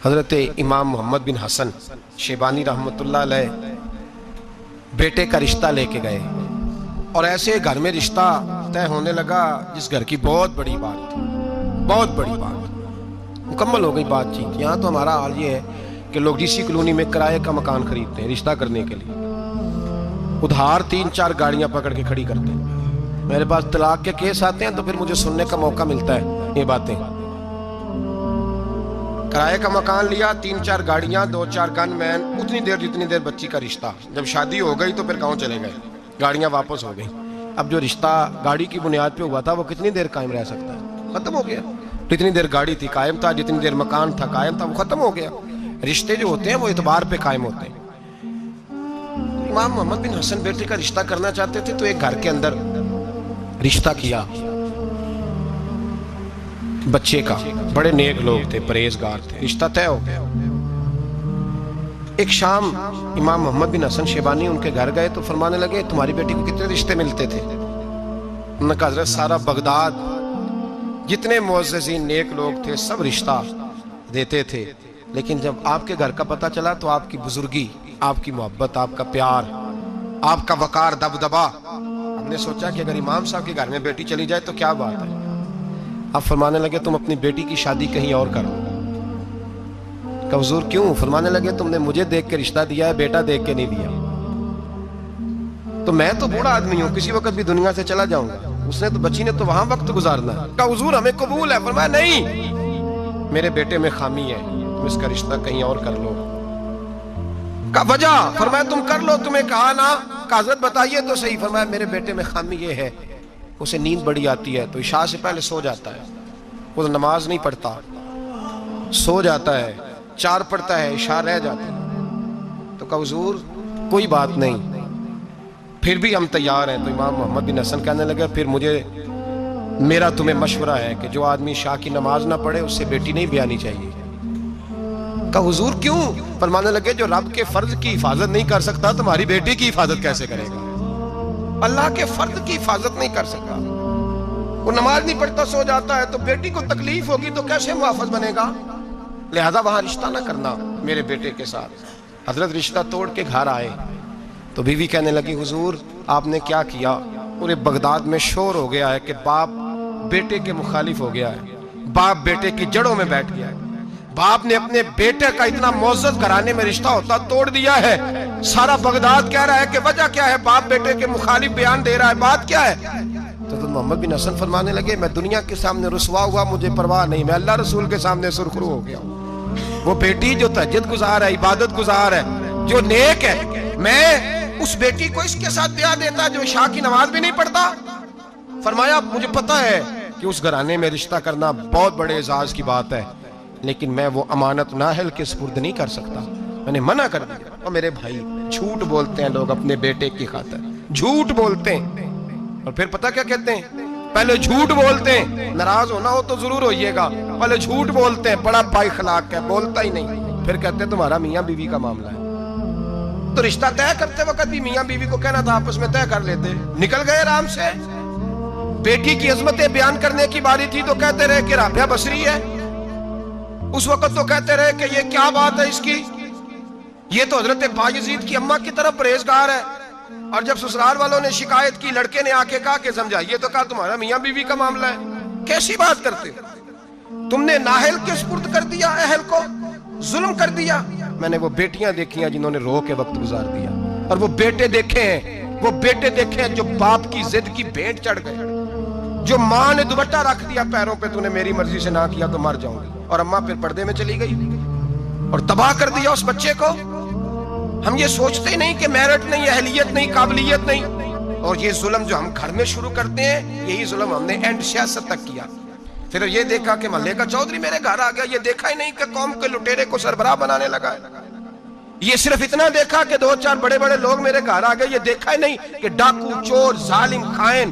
حضرت امام محمد بن حسن شیبانی رحمۃ اللہ علیہ بیٹے کا رشتہ لے کے گئے اور ایسے گھر میں رشتہ طے ہونے لگا جس گھر کی بہت بڑی بات تھی، بہت بڑی بات مکمل ہو گئی بات چیت۔ یہاں تو ہمارا حال یہ ہے کہ لوگ ڈی سی کالونی میں کرائے کا مکان خریدتے ہیں رشتہ کرنے کے لیے، ادھار 3-4 گاڑیاں پکڑ کے کھڑی کرتے ہیں۔ میرے پاس طلاق کے کیس آتے ہیں تو پھر مجھے سننے کا موقع ملتا ہے یہ باتیں۔ کرائے کا مکان لیا، 3-4 گاڑیاں، 2-4 گن مین، اتنی دیر جتنی دیر بچی کا رشتہ۔ جب شادی ہو گئی تو پھر گاؤں چلے گئے، گاڑیاں واپس ہو گئی۔ اب جو رشتہ گاڑی کی بنیاد پہ ہوا تھا وہ کتنی دیر قائم رہ سکتا ہے؟ ختم ہو گیا۔ جتنی دیر گاڑی تھی قائم تھا، جتنی دیر مکان تھا قائم تھا، وہ ختم ہو گیا۔ رشتے جو ہوتے ہیں وہ اعتبار پہ قائم ہوتے ہیں۔ امام محمد بن حسن بیٹے کا رشتہ کرنا چاہتے تھے تو ایک گھر کے اندر رشتہ کیا بچے کا، بڑے نیک لوگ تھے، پرہیزگار تھے، رشتہ طے ہو گیا۔ ایک شام امام محمد بن حسن شیبانی ان کے گھر گئے تو فرمانے لگے تمہاری بیٹی کو کتنے رشتے ملتے تھے؟ انہوں نے کہا حضرت سارا بغداد جتنے معززین نیک لوگ تھے سب رشتہ دیتے تھے، لیکن جب آپ کے گھر کا پتہ چلا تو آپ کی بزرگی، آپ کی محبت، آپ کا پیار، آپ کا وقار، دبدبا، ہم نے سوچا کہ اگر امام صاحب کے گھر میں بیٹی چلی جائے تو کیا بات ہے۔ آپ فرمانے لگے تم اپنی بیٹی کی شادی کہیں اور کرو۔ کہ حضور کیوں؟ فرمانے لگے تم نے مجھے دیکھ کے رشتہ دیا ہے، بیٹا دیکھ کے نہیں دیا۔ تو میں تو بوڑھا آدمی ہوں، کسی وقت بھی دنیا سے چلا جاؤں گا، اس نے تو بچی نے تو وہاں وقت گزارنا ہے۔ کہ حضور ہمیں قبول ہے۔ فرمایا نہیں، میرے بیٹے میں خامی ہے، تم اس کا رشتہ کہیں اور کر لو۔ کا وجہ؟ فرمایا تم کر لو، تمہیں کہا نا۔ کہ حضرت بتائیے تو صحیح۔ فرمایا میرے بیٹے میں خامی یہ ہے، اسے نیند بڑی آتی ہے تو عشاء سے پہلے سو جاتا ہے، وہ نماز نہیں پڑھتا، سو جاتا ہے، 4 پڑھتا ہے، عشاء رہ جاتا ہے۔ تو کہا حضور کوئی بات نہیں، پھر بھی ہم تیار ہیں۔ تو امام محمد بن حسن کہنے لگے پھر میرا تمہیں مشورہ ہے کہ جو آدمی عشاء کی نماز نہ پڑھے اس سے بیٹی نہیں بیانی چاہیے۔ کہا حضور کیوں؟ فرمانے لگے جو رب کے فرض کی حفاظت نہیں کر سکتا تمہاری بیٹی کی حفاظت کیسے کرے گا؟ اللہ کے فرض کی حفاظت نہیں کر سکا، وہ نماز نہیں پڑھتا، سو جاتا ہے، تو بیٹی کو تکلیف ہوگی تو کیسے محافظ بنے گا؟ لہذا وہاں رشتہ نہ کرنا میرے بیٹے کے ساتھ۔ حضرت رشتہ توڑ کے گھر آئے تو بیوی کہنے لگی حضور آپ نے کیا کیا؟ پورے بغداد میں شور ہو گیا ہے کہ باپ بیٹے کے مخالف ہو گیا ہے، باپ بیٹے کی جڑوں میں بیٹھ گیا ہے، باپ نے اپنے بیٹے کا اتنا معزز گھرانے میں رشتہ ہوتا توڑ دیا ہے۔ سارا بغداد کہہ رہا ہے کہ وجہ کیا ہے؟ باپ بیٹے کے مخالف بیان دے رہا ہے، بات کیا ہے؟ تو محمد بن حسن فرمانے لگے میں دنیا کے سامنے رسوا ہوا مجھے پرواہ نہیں، میں اللہ رسول کے سامنے سرخرو ہو گیا ہوں۔ وہ بیٹی جو تہجد گزار ہے، عبادت گزار ہے، جو نیک ہے، میں اس بیٹی کو اس کے ساتھ بیاہ دیتا جو عشاء کی نماز بھی نہیں پڑھتا؟ فرمایا مجھے پتا ہے کہ اس گھرانے میں رشتہ کرنا بہت بڑے اعزاز کی بات ہے، لیکن میں وہ امانت نااہل کے سپرد نہیں کر سکتا، میں نے منع کر دیا۔ اور میرے بھائی جھوٹ بولتے ہیں لوگ اپنے بیٹے کی خاطر، جھوٹ بولتے ہیں اور پھر پتہ کیا کہتے ہیں؟ پہلے جھوٹ بولتے ہیں، ناراض ہونا ہو تو ضرور ہوئیے گا، پہلے جھوٹ بولتے ہیں، بڑا با اخلاق ہے، بولتا ہی نہیں، پھر کہتے ہیں تمہارا میاں بیوی کا معاملہ ہے۔ تو رشتہ طے کرتے وقت بھی میاں بیوی کو کہنا تھا آپس میں طے کر لیتے، نکل گئے آرام سے۔ بیٹی کی عظمتیں بیان کرنے کی باری تھی تو کہتے رہے کہ رابعہ بصری ہے، اس وقت تو کہتے رہے کہ یہ کیا بات ہے اس کی، یہ تو حضرت بایزید کی اماں کی طرف پرہیزگار ہے۔ اور جب سسرال والوں نے شکایت کی، لڑکے نے آ کے کہا کہ سمجھائیے تو کہا تمہارا میاں بیوی کا معاملہ ہے۔ کیسی بات کرتے؟ تم نے نااہل کے سپرد کر دیا، اہل کو ظلم کر دیا۔ میں نے وہ بیٹیاں دیکھی ہیں جنہوں نے رو کے وقت گزار دیا، اور وہ بیٹے دیکھے ہیں جو باپ کی ضد کی بھیٹ چڑھ گئے، جو ماں نے دوپٹہ رکھ دیا پیروں پہ، تو نے میری مرضی سے نہ کیا تو مر جاؤں گی، اور اماں پھر پردے میں چلی گئی اور تباہ کر دیا اس بچے کو۔ ہم یہ سوچتے ہی نہیں کہ میرٹ نہیں، اہلیت نہیں، قابلیت نہیں، اور یہ ظلم جو ہم گھر میں شروع کرتے ہیں یہی ظلم ہم نے اینڈ سیاست تک کیا۔ پھر یہ دیکھا کہ محلے کا چودھری میرے گھر آ گیا، یہ دیکھا ہی نہیں کہ قوم کے لٹیرے کو سربراہ بنانے لگا ہے۔ یہ صرف اتنا دیکھا کہ 2-4 بڑے بڑے لوگ میرے گھر آ گئے، یہ دیکھا ہی نہیں کہ ڈاکو، چور، ظالم، خائن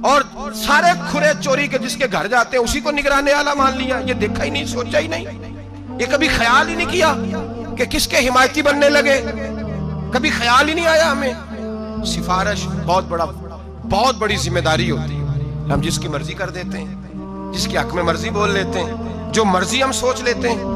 اور سارے کھرے چوری کے جس کے گھر جاتے ہیں اسی کو نگرانے والا مان لیا۔ یہ دیکھا ہی نہیں، سوچا ہی نہیں، یہ کبھی خیال ہی نہیں کیا کہ کس کے حمایتی بننے لگے، کبھی خیال ہی نہیں آیا ہمیں۔ سفارش بہت بڑی ذمہ داری ہوتی ہے، ہم جس کی مرضی کر دیتے ہیں، جس کے حق میں مرضی بول لیتے ہیں، جو مرضی ہم سوچ لیتے ہیں۔